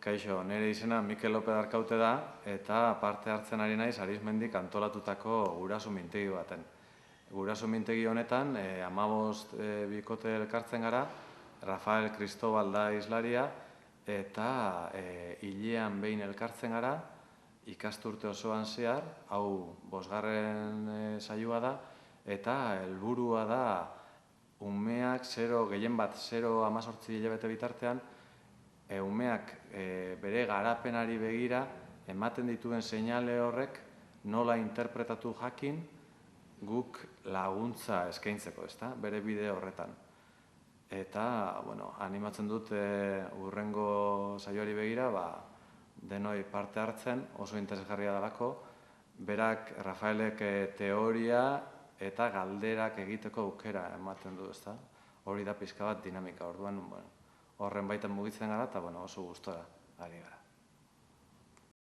Kaixo, nire izena Mikel López Arkaute da, eta parte hartzen ari naiz Arizmendik antolatutako guraso mintegi baten. Guraso mintegi honetan, 15 bikote elkartzen gara, Rafael Cristobal da hizlaria, eta hilean behin elkartzen gara, ikasturte osoan zehar, hau 5. saioa da, eta helburua da umeak gehien bat 0-18 hilabete bitartean, umeak bere garapenari begira ematen dituen seinale horrek nola interpretatu jakin guk laguntza eskaintzeko, ezta? Bere bide horretan. Eta, animatzen dut hurrengo saioari begira, denoi parte hartzen, oso interesgarria dalako, berak Rafaelek teoria eta galderak egiteko aukera ematen du, ezta? Hori da pixka bat dinamika, orduan, horren baitan mugitzen gara eta oso gustora ari gara.